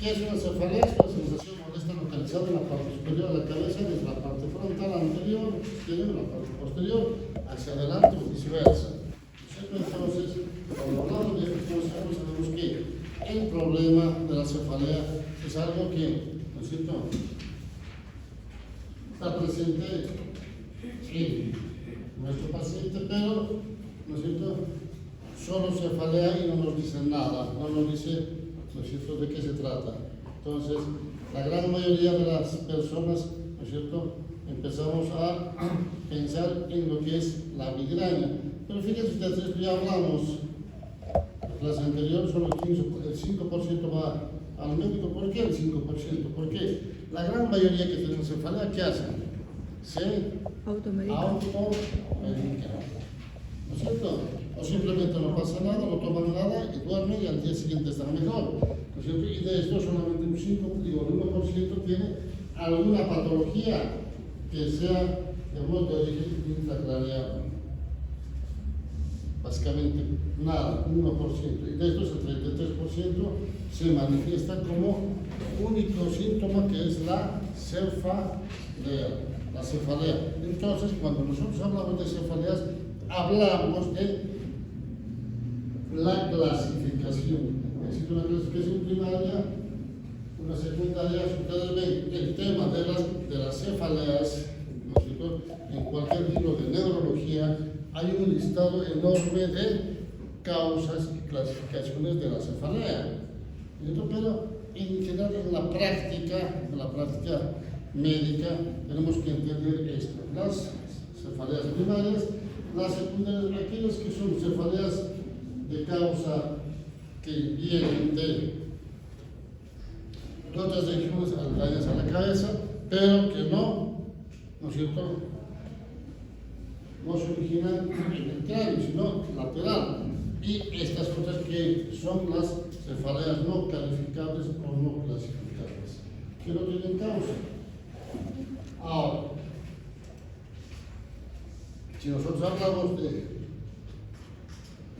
¿Qué es una cefalea? Es una sensación molesta localizada en la parte superior de la cabeza, desde la parte frontal anterior, tiene la parte posterior, hacia adelante o viceversa. Entonces, cuando hablamos de conceptos, sabemos que el problema de la cefalea es algo que, ¿no es cierto?, está presente en nuestro paciente, pero, ¿no es cierto?, solo cefalea y no nos dice nada, no nos dice, ¿no es cierto?, de qué se trata. Entonces, la gran mayoría de las personas, ¿no es cierto?, empezamos a pensar en lo que es la migraña. Pero fíjense ustedes, esto ya hablamos en la clase anterior, solo el 5% va al médico. ¿Por qué el 5%? Porque la gran mayoría que tienen cefalea, ¿qué hacen? Se automedican. ¿No es cierto? O simplemente no pasa nada, no toman nada y duermen y al día siguiente están mejor. ¿No es cierto? Y de esto solamente un 1% tiene alguna patología que sea de origen intracraneal. Básicamente nada, 1%. Y de estos el 33% se manifiesta como único síntoma, que es la cefalea. Entonces, cuando nosotros hablamos de cefaleas, hablamos de la clasificación. Existe una clasificación primaria, una secundaria. Ustedes ven el tema de las cefaleas, ¿no? En cualquier libro de neurología hay un listado enorme de causas y clasificaciones de la cefalea. Pero en general en la práctica médica tenemos que entender esto: las cefaleas primarias, las secundarias, aquellas que son cefaleas de causa que vienen de otras regiones aledañas a la cabeza, pero que no es cierto, no se originan en el cráneo, sino lateral. Y estas otras que son las cefaleas no calificables o no clasificables, que no tienen causa. Ahora, si nosotros hablamos de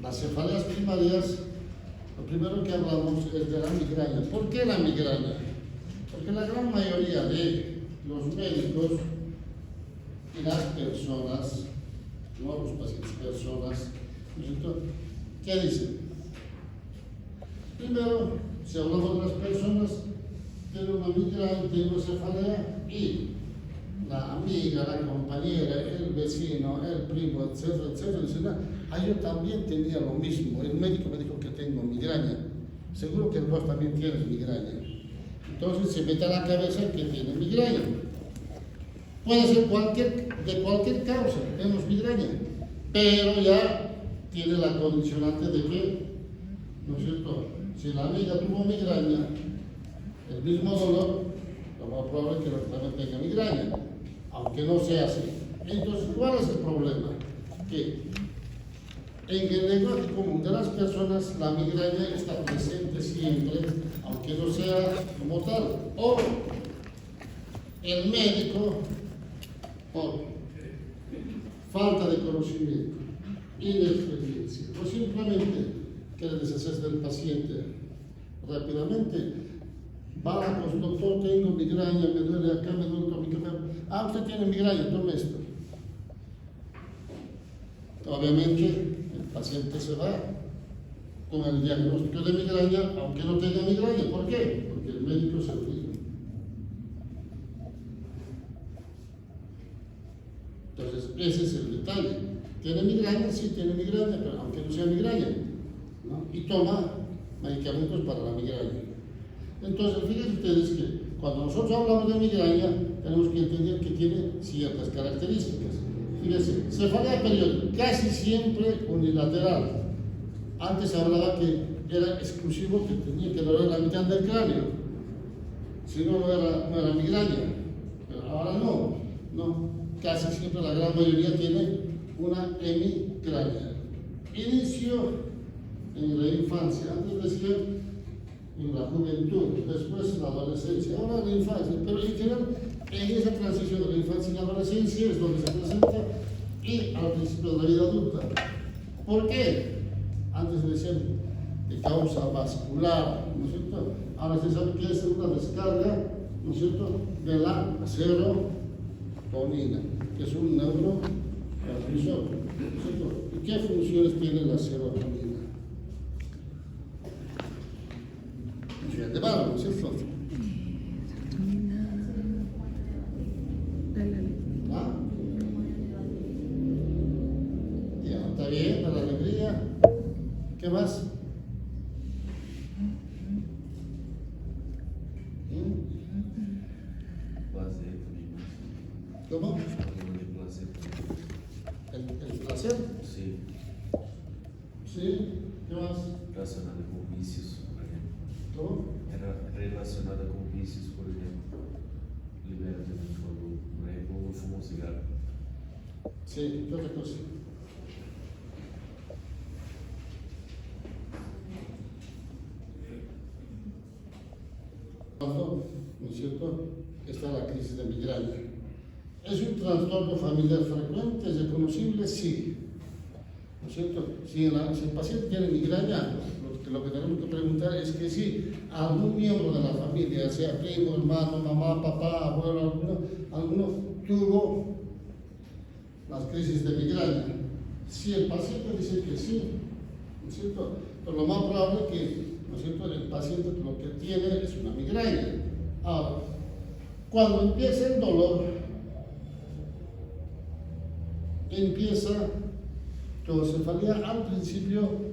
las cefaleas primarias, lo primero que hablamos es de la migraña. ¿Por qué la migraña? Porque la gran mayoría de los médicos y las personas, no los pacientes, personas, ¿qué dicen? Primero, si hablamos de las personas, tienen una migraña, tienen una cefalea, y la amiga, la compañera, el vecino, el primo, etcétera, dicen: yo también tenía lo mismo, el médico me dijo que tengo migraña, seguro que vos también tienes migraña. Entonces se mete a la cabeza que tiene migraña. Puede ser de cualquier causa, tenemos migraña, pero ya tiene la condicionante de que, ¿no es cierto?, si la amiga tuvo migraña, el mismo dolor, lo más probable es que también tenga migraña, aunque no sea así. Entonces, ¿cuál es el problema? Que en el lenguaje común de las personas, la migraña está presente siempre, aunque no sea como tal. O el médico, por falta de conocimiento, inexperiencia, o simplemente quiere deshacerse del paciente rápidamente, va con su doctor: tengo migraña, me duele acá, me duele con mi cabeza. Usted tiene migraña, tome esto. Obviamente, el paciente se va con el diagnóstico de migraña, aunque no tenga migraña. ¿Por qué? Porque el médico se olvida. Entonces, ese es el detalle. ¿Tiene migraña? Sí, tiene migraña, pero aunque no sea migraña, ¿no? Y toma medicamentos para la migraña. Entonces, fíjense ustedes que cuando nosotros hablamos de migraña, tenemos que entender que tiene ciertas características. Fíjense, cefalea periódica, casi siempre unilateral. Antes hablaba que era exclusivo, que tenía que doler la mitad del cráneo, si no, no era migraña. Pero ahora no, casi siempre la gran mayoría tiene una hemicrania. Inicio en la infancia, antes decía en la juventud, después en la adolescencia, ahora en la infancia, pero en general en esa transición de la infancia y la adolescencia es donde se presenta, y al principio de la vida adulta. ¿Por qué? Antes decían de causa vascular, ¿no es cierto? Ahora se sabe que es una descarga, ¿no es cierto?, de la serotonina, que es un neurotransmisor, ¿no es cierto? ¿Y qué funciones tiene la serotonina? Funciones de mano, ¿no es cierto? ¿Ah? Ya, está bien, para la alegría. ¿Qué más? Placer também. ¿Cómo? Hormona de placer também. El placer. Sí, Sí. ¿Qué más? relacionada com vícios, por exemplo. ¿Cómo? Era relacionada com vícios, por exemplo. Libera também quando, por exemplo, eu fumo um cigarro. Sí, ¿qué otra cosa? Cuando, ¿no es cierto?, está la crisis de migraña. ¿Es un trastorno familiar frecuente? ¿Es reconocible? Sí. ¿No es cierto? Si el paciente tiene migraña, lo que tenemos que preguntar es que si algún miembro de la familia, sea primo, hermano, mamá, papá, abuelo, alguno tuvo las crisis de migraña. Si el paciente dice que sí, ¿no es cierto?, pues lo más probable es que, ¿no es cierto?, el paciente lo que tiene es una migraña. Ahora, cuando empieza el dolor, empieza cefalea al principio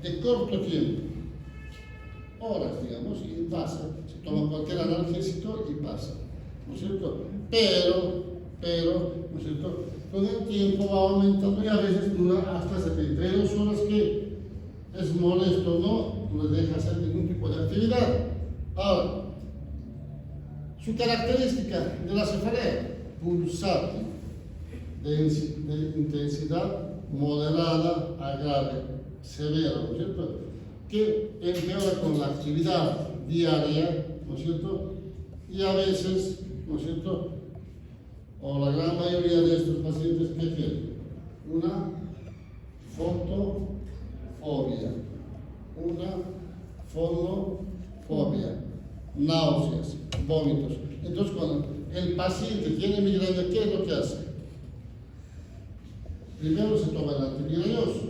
de corto tiempo, horas, digamos, y pasa. Se toma cualquier analgésico y pasa, ¿no es cierto? Pero, ¿no es cierto?, con el tiempo va aumentando y a veces dura hasta 72 horas, que es molesto, no le deja hacer ningún tipo de actividad. Ahora, su característica de la cefalea, pulsante, de intensidad moderada a grave, severa, ¿no es cierto?, que empeora con la actividad diaria, ¿no es cierto?, y a veces, ¿no es cierto?, o la gran mayoría de estos pacientes, ¿qué tienen? Una fonofobia, náuseas, vómitos. Entonces, cuando el paciente tiene migraña, ¿qué es lo que hace? Primero se toma el antimigrañoso.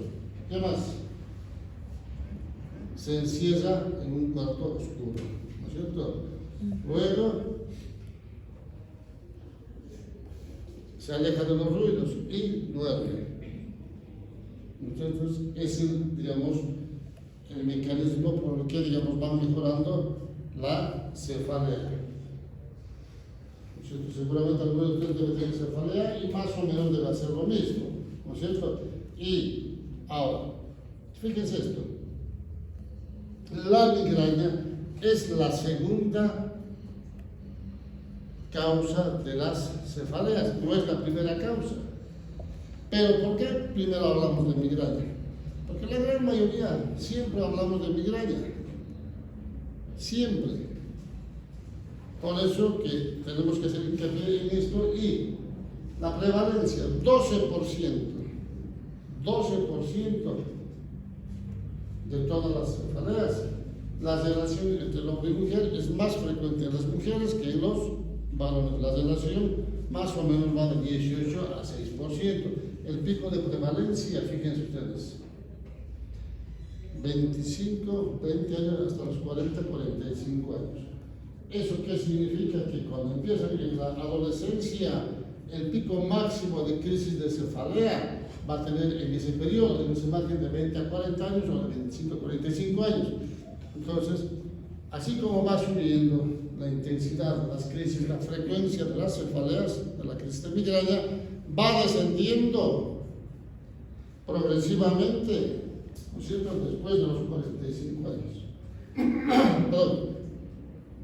¿Qué más? Se encierra en un cuarto oscuro, ¿no es cierto? Luego se aleja de los ruidos y duerme. Entonces, es el mecanismo por el que, digamos, van mejorando la cefalea. ¿No es cierto? Seguramente algunos de ustedes deben tener cefalea y más o menos debe hacer lo mismo, ¿no es cierto? Y ahora, fíjense esto. La migraña es la segunda causa de las cefaleas, no es la primera causa. Pero ¿por qué primero hablamos de migraña? Porque la gran mayoría siempre hablamos de migraña, siempre. Por eso que tenemos que hacer hincapié en esto, y la prevalencia, 12% de todas las cefaleas. La relación entre el hombre y mujer es más frecuente en las mujeres que en los varones. La relación más o menos va de 18 a 6%. El pico de prevalencia, fíjense ustedes, 20 años hasta los 40, 45 años. ¿Eso qué significa? Que cuando empieza en la adolescencia, el pico máximo de crisis de cefalea va a tener en ese periodo, en ese margen de 20 a 40 años o de 25 a 45 años. Entonces, así como va subiendo la intensidad de las crisis, la frecuencia de las cefaleas, de la crisis de migraña, va descendiendo progresivamente, ¿no es cierto?, después de los 45 años. Perdón.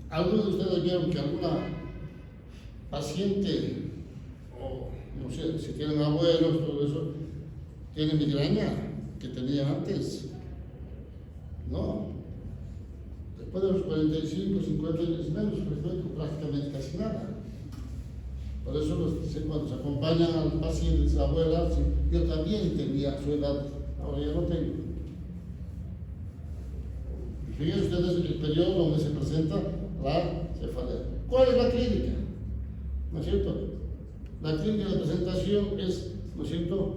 Algunos de ustedes vieron que alguna paciente, o no sé, si tienen abuelos, todo eso, tiene migraña que tenía antes. No. Después de los 45, 50 años es menos frecuente, prácticamente casi nada. Por eso cuando se acompañan al paciente, a abuela, yo también tenía a su edad, ahora ya no tengo. Fíjense ustedes el periodo donde se presenta la cefalea. ¿Cuál es la clínica? ¿No es cierto? La clínica de presentación es, ¿no es cierto?,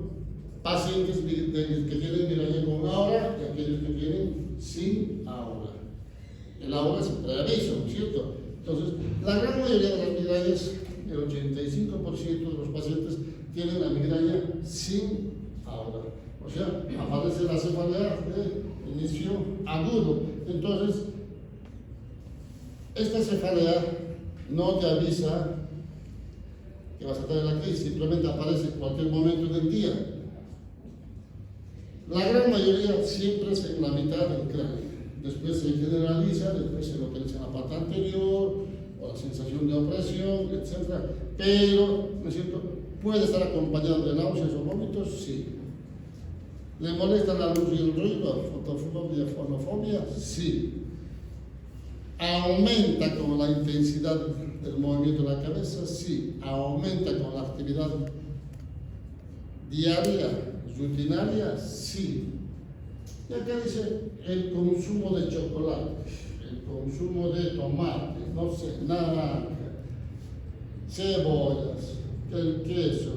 pacientes que tienen migraña con aura y aquellos que tienen sin aura. El aura es el preaviso, ¿no es cierto? Entonces, la gran mayoría de las migrañas, el 85% de los pacientes tienen la migraña sin aura. O sea, aparece la cefalea de inicio agudo. Entonces, esta cefalea no te avisa que vas a tener la crisis, simplemente aparece en cualquier momento del día. La gran mayoría siempre es en la mitad del cráneo. Después se generaliza, después se localiza en la parte anterior, o la sensación de opresión, etc. Pero, ¿no es cierto?, puede estar acompañado de náuseas o vómitos, sí. ¿Le molesta la luz y el ruido? ¿Fotofobia, fonofobia? Sí. ¿Aumenta con la intensidad del movimiento de la cabeza? Sí. ¿Aumenta con la actividad diaria, rutinaria? Sí. Y acá dice el consumo de chocolate, el consumo de tomate, no sé, naranja, cebollas, el queso,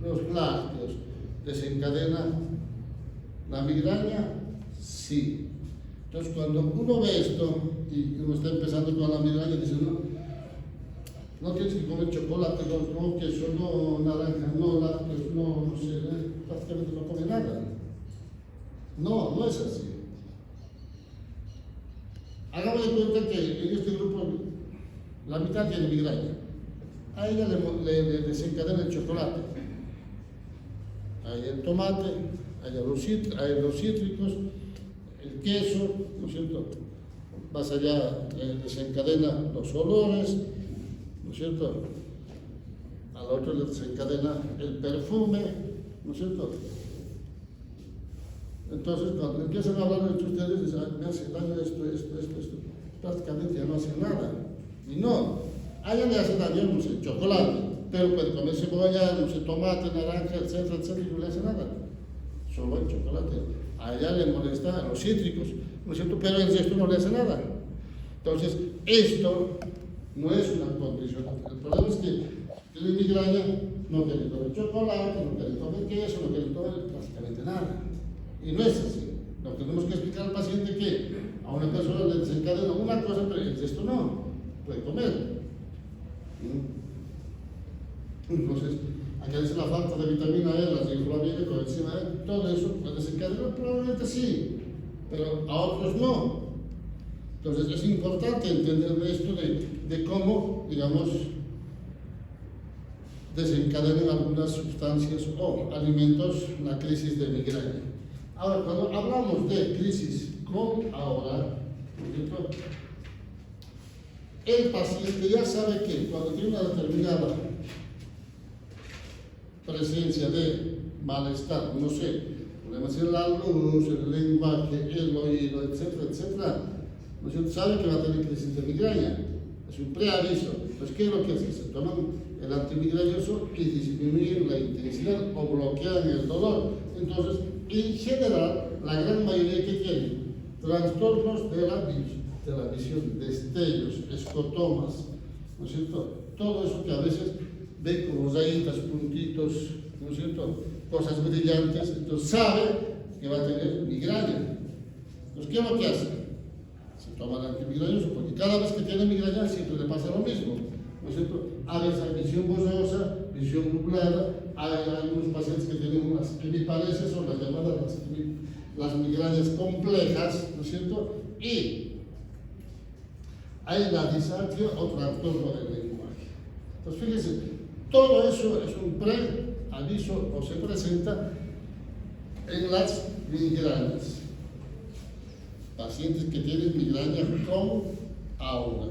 los lácteos, ¿desencadena la migraña? Sí. Entonces, cuando uno ve esto y uno está empezando con la migraña, dice, no tienes que comer chocolate, no queso, no naranja, no lácteos, no sé, prácticamente no come nada. No, no es así. Hagamos de cuenta que en este grupo la mitad tiene migraña. A ella le desencadena el chocolate, a ella el tomate, a ella los cítricos, el queso, ¿no es cierto? Más allá desencadena los olores, ¿no es cierto? Al otro le desencadena el perfume, ¿no es cierto? Entonces, cuando empiezan a hablar entre ustedes, dicen, me hace daño esto, prácticamente ya no hace nada. Y no, a ella le hace daño, no sé, chocolate, pero puede comer cebolla, no sé, tomate, naranja, etcétera, etcétera, y no le hace nada. Solo el chocolate. A ella le molesta los cítricos, ¿no es cierto? Pero el resto no le hace nada. Entonces, esto no es una condición. El problema es que tiene migraña, no quiere comer chocolate, no quiere comer queso, no quiere comer prácticamente nada. Y no es así. Lo que tenemos que explicar al paciente que a una persona le desencadena una cosa, pero el resto no. Puede comer. Entonces, acá dice la falta de vitamina E, la riboflavina, coenzima E, todo eso puede desencadenar, probablemente sí, pero a otros no. Entonces, es importante entender esto de cómo, digamos, desencadenan algunas sustancias o alimentos la crisis de migraña. Ahora, cuando hablamos de crisis con aura, el paciente ya sabe que cuando tiene una determinada presencia de malestar, no sé, problemas en la luz, el lenguaje, el oído, etcétera, etcétera, ¿no es cierto? Sabe que va a tener crisis de migraña. Es un preaviso. Pues, ¿qué es lo que hace? Se toman el antimigrañoso y disminuyen la intensidad o bloquean el dolor. Entonces, en general, la gran mayoría que tienen trastornos de la visión, destellos, escotomas, ¿no es cierto? Todo eso que a veces ve como rayitas, puntitos, ¿no es cierto? Cosas brillantes, entonces sabe que va a tener migraña. Entonces, ¿qué es lo que hace? Se toma el antimigrañoso, porque cada vez que tiene migraña siempre le pasa lo mismo, ¿no es cierto? A veces hay visión borrosa, visión nublada, hay algunos pacientes que tienen unas hemiparesis, son las llamadas las migrañas complejas, ¿no es cierto? Y hay la disartria o trastorno del lenguaje. Entonces, fíjense, todo eso es un preaviso o se presenta en las migrañas. Pacientes que tienen migraña con aura,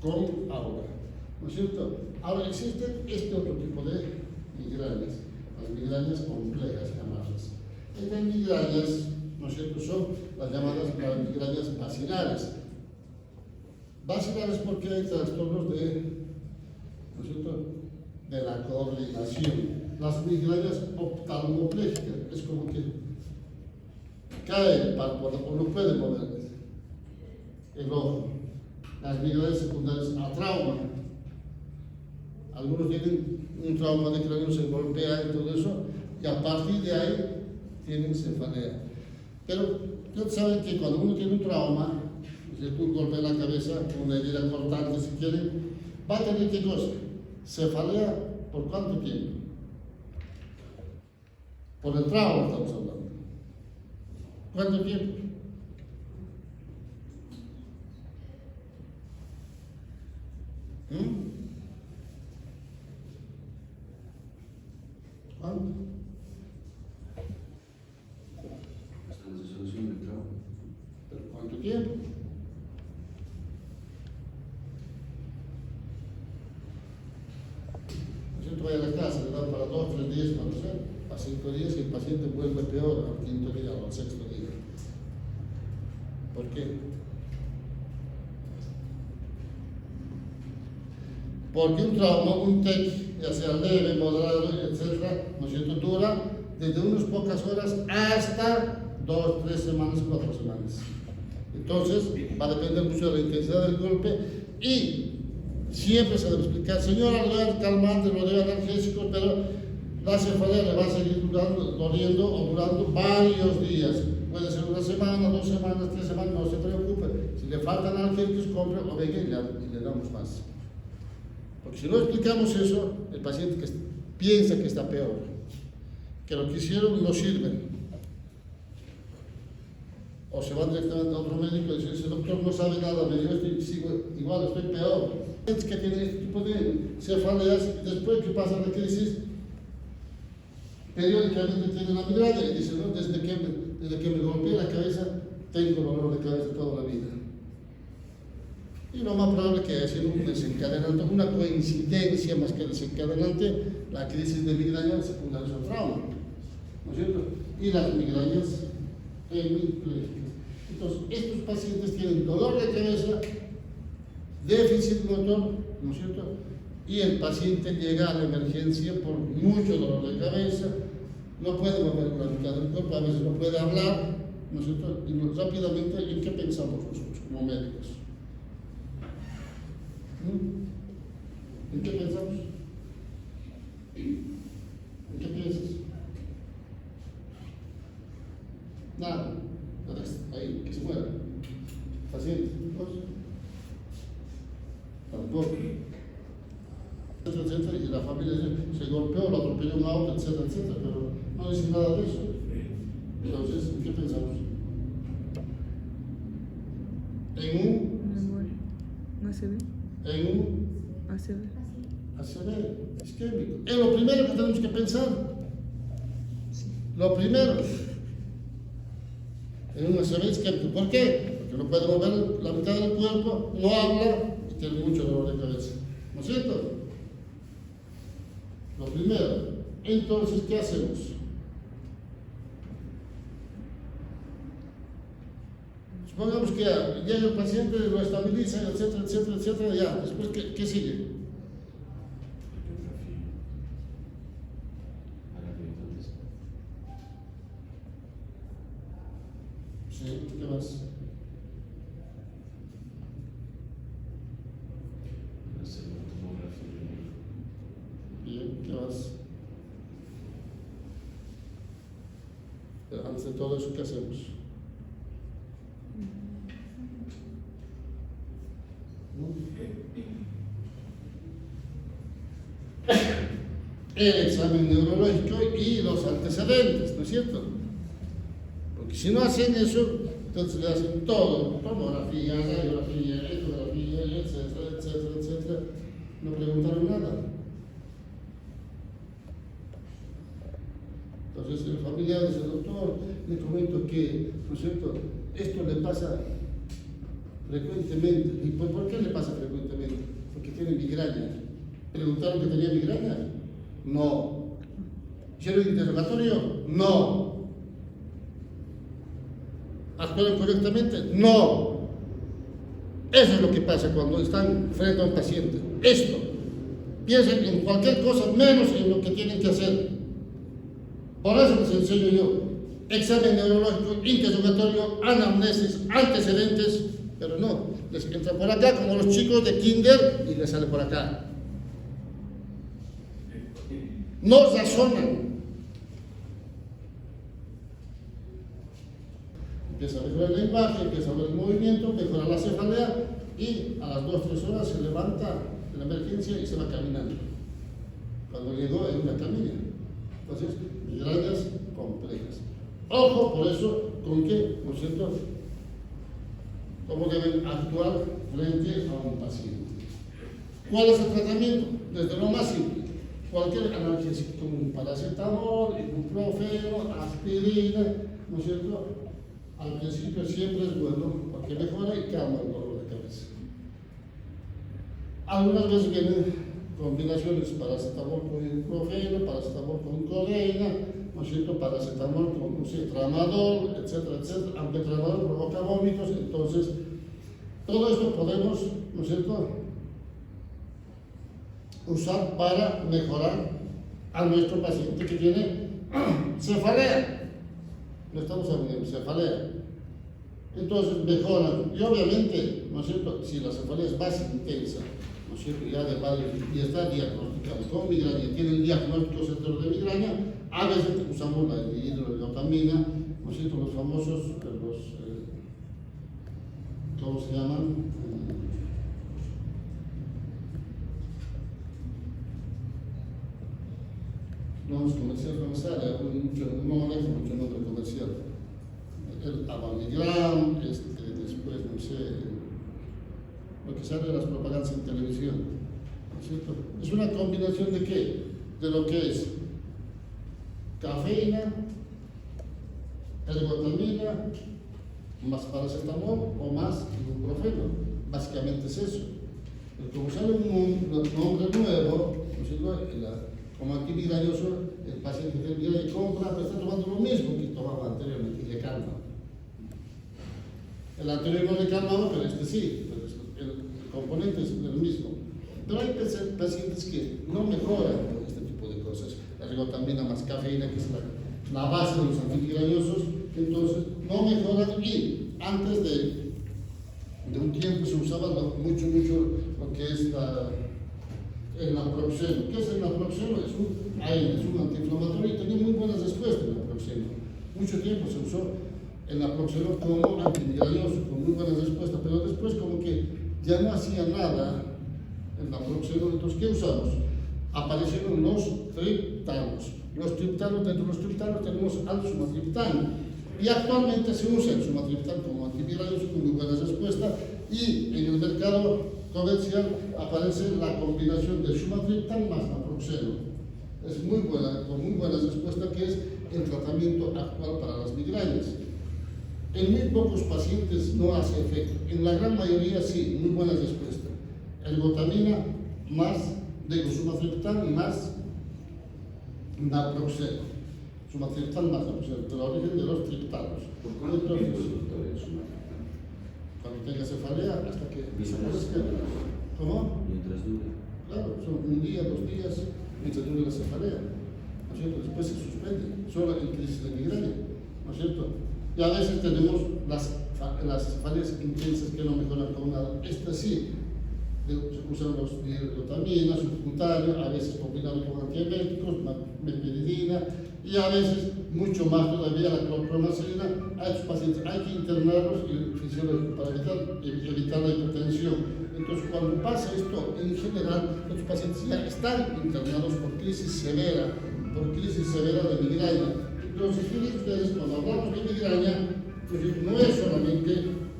¿no es cierto? Ahora existe este otro tipo de migrañas, las migrañas complejas llamadas. Estas migrañas, ¿no es cierto?, son las llamadas migrañas vacinales. Vacinales porque hay trastornos de, ¿no es cierto?, de la coordinación. Las migrañas oftalmoplégicas, es como que cae el párpado o no puede moverse. el ojo. Las migrañas secundarias a trauma. Algunos tienen un trauma de cráneo, se golpea y todo eso, y a partir de ahí tienen cefalea. Pero ustedes saben que cuando uno tiene un trauma, un golpe en la cabeza, una herida cortante si quieren, va a tener que cosa, cefalea por cuánto tiempo. Por el trauma estamos hablando. ¿Cuánto tiempo? ¿Cuánto? Hasta la resolución del trauma. ¿Pero cuánto tiempo? El paciente va a la casa, le dan para 2 o 3 días, no sé, a 5 días y el paciente vuelve peor al 5.º día o al 6.º día. ¿Por qué? Porque un trauma, un TEC, ya sea leve, moderado, etc., ¿no es cierto?, dura desde unas pocas horas hasta 2, 3 semanas, 4 semanas. Entonces, va a depender mucho de la intensidad del golpe y siempre se debe explicar, señora, lo debe calmante, lo debe analgésico, pero la cefalea le va a seguir doliendo o durando varios días. Puede ser 1 semana, 2 semanas, 3 semanas, no se preocupe. Si le faltan analgésicos, compre o venga y le damos más. Porque si no explicamos eso, el paciente piensa que está peor, que lo que hicieron no sirve. O se van directamente a otro médico y dicen, ese doctor no sabe nada, me dio esto y sigo igual, estoy peor. Es que tienen este tipo de cefaleas y después que pasa la crisis, periódicamente tienen la migraña y dicen, no, desde que me golpeé la cabeza, tengo dolor de cabeza toda la vida. Y lo más probable que haya sido un desencadenante, una coincidencia más que desencadenante, la crisis de migraña secundaria al trauma, ¿no es cierto? Y las migrañas hemipléjicas. Entonces, estos pacientes tienen dolor de cabeza, déficit motor, ¿no es cierto? Y el paciente llega a la emergencia por mucho dolor de cabeza, no puede mover la mitad del cuerpo, a veces no puede hablar, ¿no es cierto? Y rápidamente, ¿en qué pensamos nosotros como médicos? ¿En qué pensamos? ¿En qué piensas? Nada. Ahí, que se muera. Paciente. Tampoco. Etcétera, y la familia se golpeó, lo atropelló un auto, etcétera, etcétera, pero no dice nada de eso. Entonces, ¿en qué pensamos? En un ACV. En un ACV isquémico. Es lo primero que tenemos que pensar. Lo primero. En un ACV isquémico. ¿Por qué? Porque no puede mover la mitad del cuerpo, no habla y tiene mucho dolor de cabeza. ¿No es cierto? Lo primero. Entonces, ¿qué hacemos? Supongamos que ya llega el paciente, lo estabiliza, etcétera, etcétera, etcétera, ya. Después, ¿qué sigue? Sí, ¿qué más? Bien, ¿qué más? Pero antes de todo eso, ¿qué hacemos? El examen neurológico y los antecedentes, ¿no es cierto? Porque si no hacen eso, entonces le hacen todo, tomografía, radiografía, ecografía, etcétera, etcétera, etcétera. No preguntaron nada. Entonces el familiar dice, doctor, le comento que, ¿no es cierto?, esto le pasa frecuentemente. ¿Y por qué le pasa frecuentemente? Porque tiene migraña. ¿Preguntaron que tenía migraña? No. ¿Hicieron interrogatorio? No. ¿Actuaron correctamente? No. Eso es lo que pasa cuando están frente a un paciente. Esto. Piensen en cualquier cosa menos en lo que tienen que hacer. Por eso les enseño yo. Examen neurológico, interrogatorio, anamnesis, antecedentes, pero no, les entra por acá como los chicos de kinder y les sale por acá. No razonan. Empieza a mejorar la imagen, empieza a ver el movimiento, mejora la cefalea y a las 2-3 horas se levanta de la emergencia y se va caminando. Cuando llegó en una camilla. Entonces, migrañas complejas. Ojo, por eso, con qué, por cierto, cómo deben actuar frente a un paciente. ¿Cuál es el tratamiento? Desde lo más simple. Cualquier analgésico como un paracetamol, ibuprofeno, aspirina, ¿no es cierto? Al principio siempre es bueno porque mejora y calma el dolor de cabeza. Algunas veces vienen combinaciones paracetamol con ibuprofeno, paracetamol con codeína, ¿no es cierto? Paracetamol con, no sé, tramadol, etcétera, etcétera. Aunque el tramadol provoca vómitos, entonces todo esto podemos, ¿no es cierto?, usar para mejorar a nuestro paciente que tiene cefalea. No estamos hablando de cefalea. Entonces mejoran. Y obviamente, ¿no es cierto?, si la cefalea es más intensa, ¿no es cierto?, ya de varios, y está diagnosticado con migraña, y tiene el diagnóstico certero de migraña, a veces usamos la hidroxicloroquina, ¿no es cierto?, los famosos, ¿cómo se llaman? No es comercial, no manejo mucho nombre comercial. El Abamigram, después, no sé, lo que sale de las propagandas en televisión, ¿no es cierto? Es una combinación de qué? De lo que es cafeína, ergotamina, más paracetamol o más ibuprofeno. Básicamente es eso. Pero como sale un nombre nuevo, ¿no es cierto?, como antimigrañoso, el paciente que viene y compra, pero está tomando lo mismo que tomaba anteriormente y le calma. El anterior no le calmaba, pero este sí, pero el componente es el mismo. Pero hay pacientes que no mejoran con este tipo de cosas. La ergotamina más cafeína, que es la base de los antimigrañosos, entonces no mejoran. Y antes de un tiempo se usaba mucho lo que es el naproxeno. ¿Qué es el naproxeno? Es un antiinflamatorio y tenía muy buenas respuestas el naproxeno. Mucho tiempo se usó el naproxeno como antimigrañoso, con muy buenas respuestas, pero después como que ya no hacía nada el naproxeno. Entonces, ¿qué usamos? Aparecieron los triptanos. Los triptanos, dentro de los triptanos tenemos al sumatriptán. Y actualmente se usa el sumatriptán como antimigrañoso con muy buenas respuestas, y en el mercado comercial aparece la combinación de sumatriptán más naproxeno. Es muy buena, con muy buenas respuestas, que es el tratamiento actual para las migrañas. En muy pocos pacientes no hace efecto, en la gran mayoría sí, muy buenas respuestas. Ergotamina más, sumatriptán más naproxeno. Sumatriptán más naproxeno, de la origen de los triptanos. ¿Por cuánto tiempo, doctor, es una? Cuando tenga cefalea, hasta que desaparezca. ¿Cómo? Mientras dure. Claro, son 1 día, 2 días, mientras dure la cefalea, ¿no es cierto? Después se suspende, solo en crisis de migraña, ¿no es cierto? Y a veces tenemos las cefaleas intensas que no mejoran con nada. Estas sí, se usan los hidroxicloroquina, subcutáneo, a veces combinado con antieméricos, meperidina, y a veces mucho más todavía la clorpromazina. A estos pacientes hay que internarlos fisiológicos para evitar la hipertensión. Entonces, cuando pasa esto, en general, los pacientes ya están internados por crisis severa de migraña. Entonces, fíjense ustedes, cuando hablamos de migraña, pues no es solamente,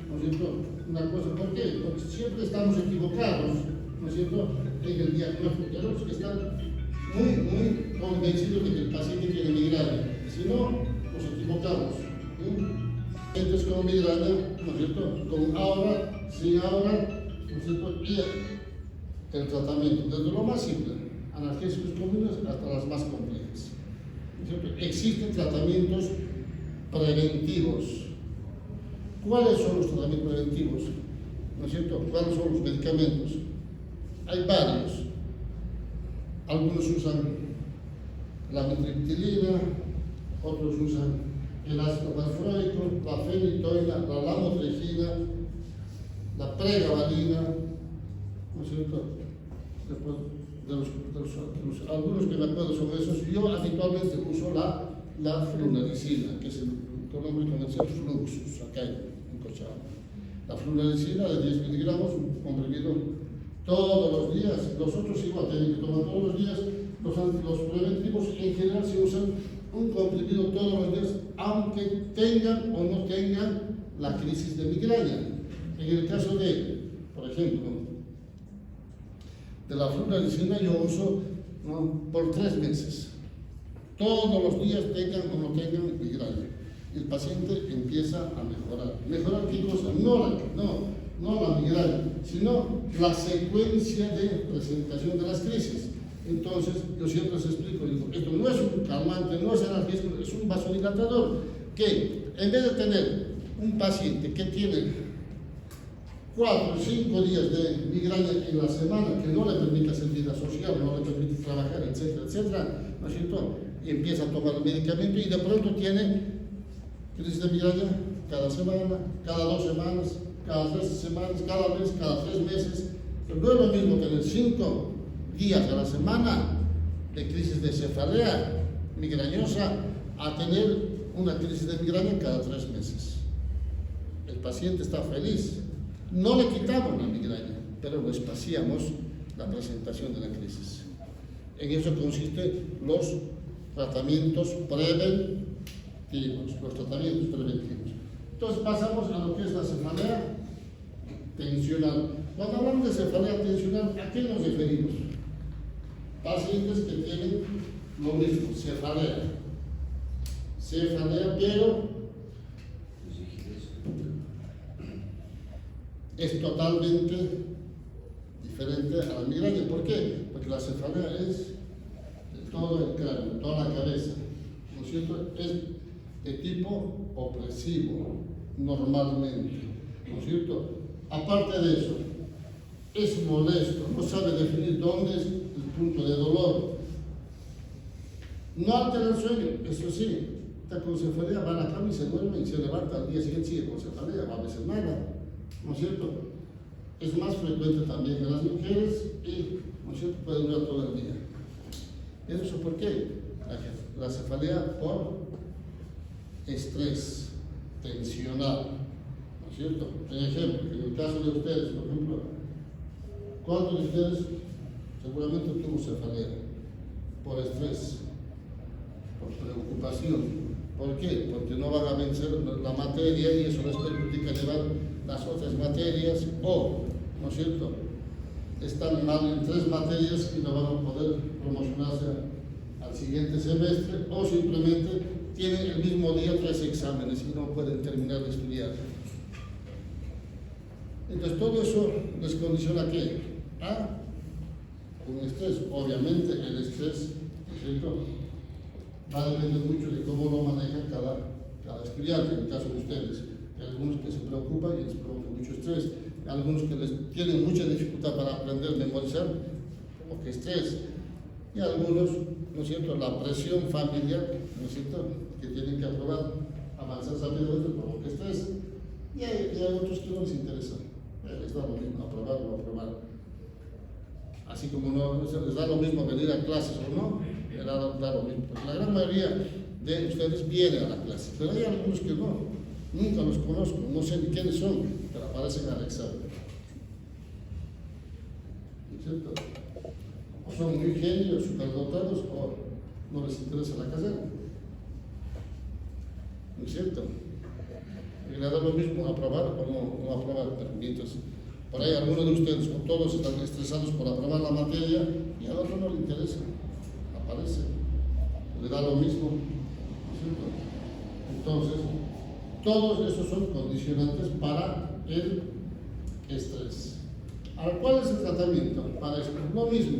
¿no es cierto?, una cosa. ¿Por qué? Porque siempre estamos equivocados, ¿no es cierto?, en el diagnóstico. Tenemos que estar muy convencidos de que el paciente tiene migraña. Si no, nos equivocamos. Pacientes con migraña, ¿no es cierto?, con aura, sin aura, ¿no es cierto?, y el tratamiento, desde lo más simple, analgésicos comunes, hasta las más complejas. ¿No es cierto? Existen tratamientos preventivos. ¿Cuáles son los tratamientos preventivos? ¿No es cierto? ¿Cuáles son los medicamentos? Hay varios. Algunos usan la mitriptilina, otros usan el ácido valproico, la fenitoína, la lamotrigina, la pregabalina, ¿no es cierto? Después algunos que me acuerdo sobre eso, yo habitualmente uso la flunarizina, que es el nombre comercial Fluxus, acá en Cochabamba. La flunarizina de 10 miligramos, un comprimido todos los días. Los otros igual tienen que tomar todos los días. Los preventivos en general se usan un comprimido todos los días, aunque tengan o no tengan la crisis de migraña. En el caso de, por ejemplo, de la flunarizina yo uso, ¿no?, por 3 meses. Todos los días tengan o no tengan migraña. El paciente empieza a mejorar. ¿Mejorar qué cosa? No la migraña, sino la secuencia de presentación de las crisis. Entonces, yo siempre les explico, digo, esto no es un calmante, no es analgésico, es un vasodilatador, que en vez de tener un paciente que tiene 4 o 5 días de migraña en la semana, que no le permite hacer vida social, no le permite trabajar, etcétera, etcétera, ¿no es cierto? Y empieza a tomar el medicamento y de pronto tiene crisis de migraña cada semana, cada 2 semanas, cada 3 semanas, cada mes, cada 3 meses. Pero no es lo mismo tener 5 días a la semana de crisis de cefalea migrañosa a tener una crisis de migraña cada 3 meses. El paciente está feliz. No le quitamos la migraña, pero lo espaciamos la presentación de la crisis. En eso consiste los tratamientos preventivos. Entonces pasamos a lo que es la cefalea tensional. Cuando hablamos de cefalea tensional, ¿a qué nos referimos? Pacientes que tienen lo mismo, cefalea, pero es totalmente diferente a la migraña. ¿Por qué? Porque la cefalea es de todo el cráneo, toda la cabeza, ¿no es cierto? Es de tipo opresivo, normalmente, ¿no es cierto? Aparte de eso, es molesto, no sabe definir dónde es el punto de dolor. No altera el sueño, eso sí, está con cefalea, va a la cama y se duerme y se levanta al día siguiente, sigue con cefalea, o a veces nada, ¿no es cierto? Es más frecuente también en las mujeres y, ¿no es cierto?, puede durar todo el día. ¿Eso por qué? La cefalea por estrés tensional, ¿no es cierto? Por ejemplo, en el caso de ustedes, por ejemplo, ¿cuántos de ustedes seguramente tuvo cefalea? Por estrés, por preocupación. ¿Por qué? Porque no van a vencer la materia y eso les perjudica llevar las otras materias, o, ¿no es cierto?, están mal en 3 materias y no van a poder promocionarse al siguiente semestre, o simplemente tienen el mismo día 3 exámenes y no pueden terminar de estudiar. Entonces todo eso les condiciona ¿a qué? A un estrés. Obviamente el estrés, ¿no es cierto?, va a depender mucho de cómo lo maneja cada estudiante. En el caso de ustedes, hay algunos que se preocupan y les provoca mucho estrés, hay algunos que les tienen mucha dificultad para aprender, memorizar, o que estrés, y algunos, ¿no es cierto?, la presión familiar, ¿no es cierto?, que tienen que aprobar, avanzar rápidamente, provoca estrés, y hay otros que no les interesa, les da lo mismo aprobar o aprobar. Así como no les da lo mismo venir a clases o no, les da lo mismo. Porque la gran mayoría de ustedes vienen a la clase, pero hay algunos que no, nunca los conozco, no sé ni quiénes son, pero aparecen al examen. ¿No es cierto? O son muy genios, superdotados, o no les interesa la carrera. ¿No es cierto? Y le da lo mismo aprobar o no aprobar, pero mientras por ahí algunos de ustedes o todos están estresados por aprobar la materia y al otro no le interesa, aparece, le da lo mismo, ¿no es cierto? Entonces, todos esos son condicionantes para el estrés. Ahora, ¿cuál es el tratamiento para esto? Lo mismo.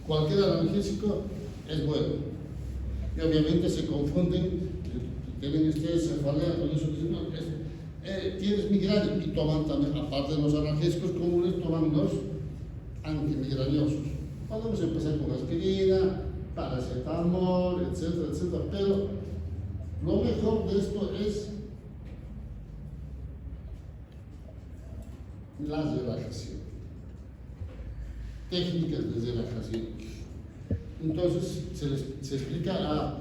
Cualquier analgésico es bueno. Y obviamente se confunden, tienen estrés, cefalea, con eso dicen, no, tienes migraña y toman también, aparte de los analgésicos comunes, toman los antimigrañosos. Podemos empezar con aspirina, paracetamol, etcétera, etcétera, pero lo mejor de esto es la relajación. Técnicas de relajación. Entonces, se explica a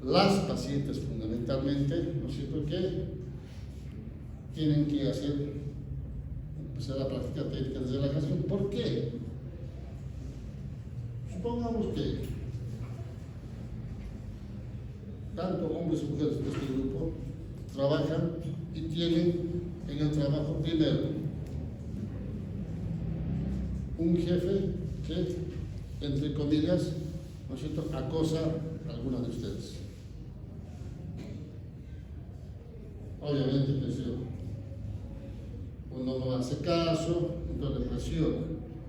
las pacientes fundamentalmente, ¿no es cierto?, que tienen que empezar a practicar técnicas de relajación. ¿Por qué? Supongamos que tanto hombres y mujeres de este grupo trabajan y tienen en el trabajo primero un jefe que, entre comillas, ¿no es cierto?, acosa a alguna de ustedes. Obviamente, pues, uno no hace caso, entonces le presiona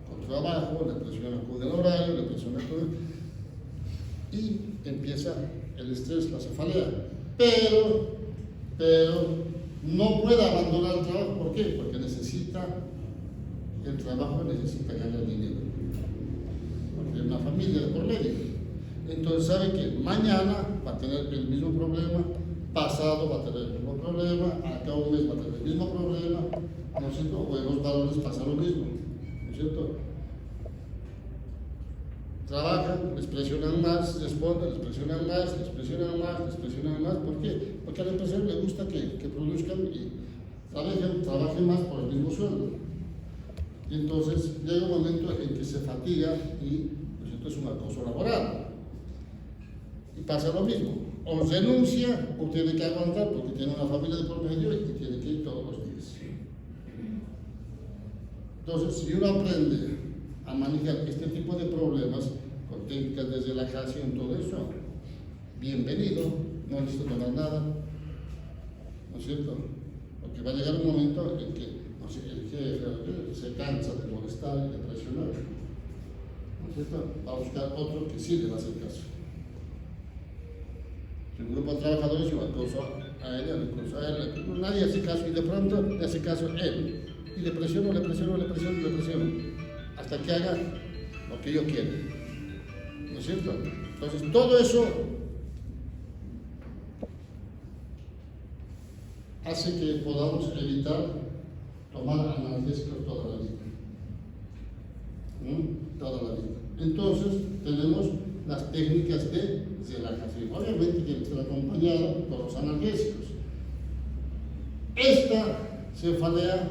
con trabajo, le presiona con el horario, le presiona con... y empieza el estrés, la cefalea. Pero no puede abandonar el trabajo. ¿Por qué? Porque necesita el trabajo, necesita ganar dinero. Porque es una familia de por medio. Entonces sabe que mañana va a tener el mismo problema, pasado va a tener el mismo problema, acá un mes va a tener el mismo problema, ¿no es cierto? O en los valores pasa lo mismo, ¿no es cierto? Trabajan, les presionan más, responden, les presionan más, les presionan más, les presionan más. ¿Por qué? Porque a la empresa le gusta que produzcan y trabajen más por el mismo sueldo. Y entonces llega un momento en que se fatiga y, ¿no es cierto?, es un acoso laboral. Y pasa lo mismo. O renuncia o tiene que aguantar porque tiene una familia de por medio y tiene que ir todos los días. Entonces, si uno aprende a manejar este tipo de problemas con técnicas de relajación, todo eso, bienvenido, no necesito tomar nada, ¿no es cierto? Porque va a llegar un momento en que, no sé, el jefe se cansa de molestar y de presionar, ¿no es cierto? Va a buscar otro que sí le va a hacer caso. Si un grupo de trabajadores yo acoso a ella, le acoso a él, nadie hace caso y de pronto le hace caso a él. Y le presiono, hasta que haga lo que yo quiero. ¿No es cierto? Entonces, todo eso hace que podamos evitar tomar analgésicos toda la vida. Toda la vida. Entonces, tenemos las técnicas de relajación. Obviamente tiene que estar acompañado por los analgésicos. Esta cefalea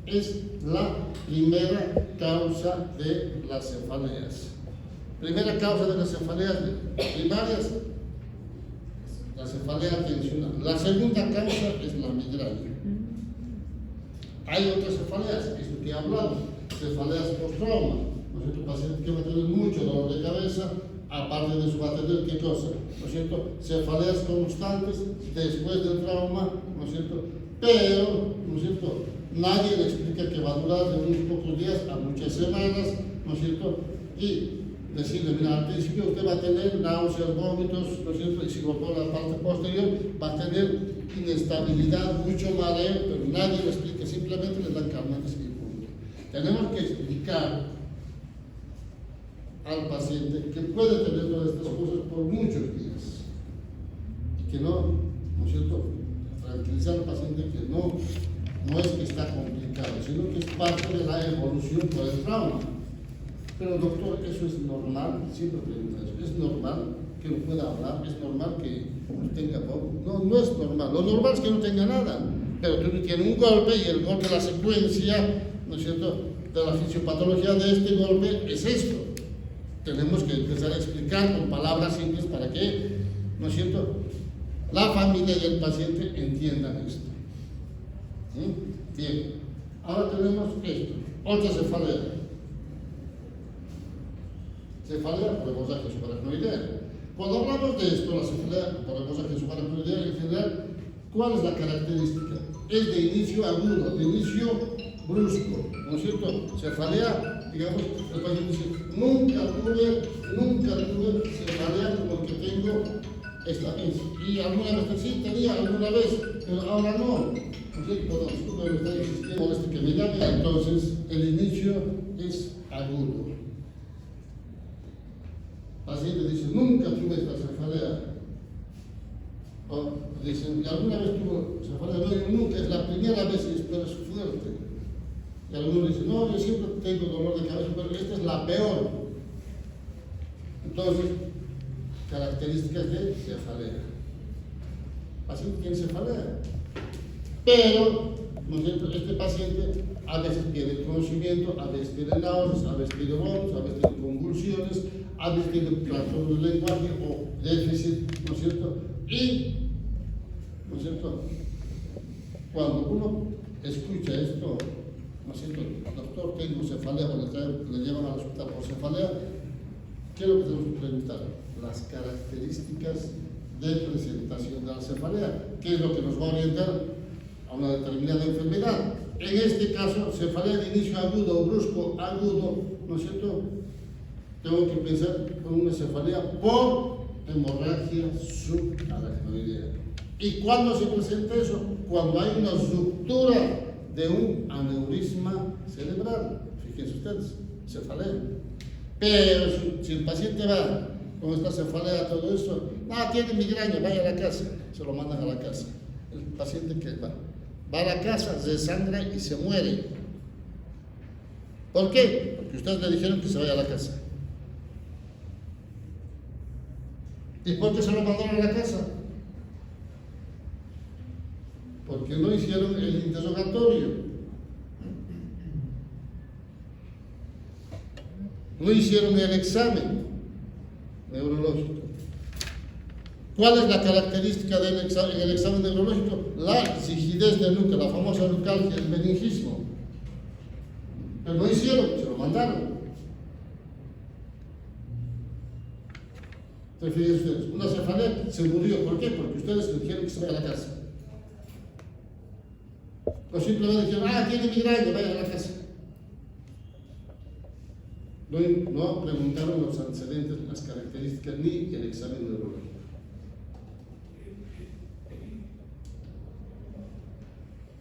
es la primera causa de las cefaleas. Primera causa de las cefaleas primarias, la cefalea tensional. La segunda causa es la migraña. Hay otras cefaleas, esto que hablamos, cefaleas post-trauma. ¿No es cierto? Paciente que va a tener mucho dolor de cabeza, aparte de eso va a tener ¿qué cosa? ¿No es cierto? Cefaleas constantes después del trauma, ¿no es cierto? Pero, ¿no es cierto?, nadie le explica que va a durar de unos pocos días a muchas semanas, ¿no es cierto? Y decirle, mira, al principio usted va a tener náuseas, vómitos, ¿no es cierto? Y si por la parte posterior va a tener inestabilidad, mucho mareo, pero nadie le explica, simplemente le dan calmantes y punto. Tenemos que explicar al paciente que puede tener todas estas cosas por muchos días y que no es cierto?, tranquilizar al paciente que no es que está complicado, sino que es parte de la evolución por el trauma. Pero doctor, ¿eso es normal? Siempre pregunta eso. ¿Es normal que no pueda hablar? ¿Es normal que no tenga voz? No es normal. Lo normal es que no tenga nada. Pero tú tienes un golpe y el golpe, la secuencia, ¿no es cierto?, de la fisiopatología de este golpe es esto. Tenemos que empezar a explicar con palabras simples para que, ¿no es cierto?, la familia y el paciente entiendan esto. Bien, ahora tenemos esto, otra cefalea. Cefalea por hemorragia subaracnoidea. Cuando hablamos de esto, la cefalea por hemorragia subaracnoidea, en general, ¿cuál es la característica? Es de inicio agudo, de inicio brusco, ¿no es cierto? Cefalea, digamos, el paciente dice, nunca tuve cefalea como el que tengo esta vez. Y alguna vez sí tenía, alguna vez, pero ahora no. Cuando está existiendo este que me llame, entonces el inicio es agudo. El paciente dice, nunca tuve esta cefalea. O dicen, ¿alguna vez tuvo cefalea? No, nunca, es la primera vez, pero es fuerte. Y algunos dicen, no, yo siempre tengo dolor de cabeza, pero esta es la peor. Entonces, características de cefalea. Paciente tiene cefalea. Pero, ¿no es cierto?, este paciente a veces tiene conocimiento, a veces tiene náuseas, a veces tiene vómitos, a veces tiene convulsiones, a veces tiene trastornos del lenguaje o déficit, ¿no es cierto? Y, ¿no es cierto?, cuando uno escucha esto, ¿no es cierto?, doctor, tengo cefalea, le llevan al hospital por cefalea, ¿qué es lo que tenemos que preguntar? Las características de presentación de la cefalea, ¿qué es lo que nos va a orientar a una determinada enfermedad? En este caso, cefalea de inicio agudo o brusco agudo, ¿no es cierto? Tengo que pensar con una cefalea por hemorragia subaracnoidea. ¿Y cuándo se presenta eso? Cuando hay una ruptura de un aneurisma cerebral. Fíjense ustedes, cefalea. Pero si el paciente va con esta cefalea, todo esto, tiene migraña, vaya a la casa, se lo mandan a la casa. El paciente que va a la casa, se desangra y se muere. ¿Por qué? Porque ustedes le dijeron que se vaya a la casa. ¿Y por qué se lo mandaron a la casa? Porque no hicieron el interrogatorio. No hicieron el examen neurológico. ¿Cuál es la característica del en el examen neurológico? La rigidez del núcleo, la famosa nucalgia, el meningismo. Pero no hicieron, se lo mandaron. Entonces, fíjense ustedes, una cefalea se murió. ¿Por qué? Porque ustedes le dijeron que se vaya a la casa. O simplemente dijeron, tiene migraña, vaya a la casa. No preguntaron los antecedentes, las características, ni el examen neurológico.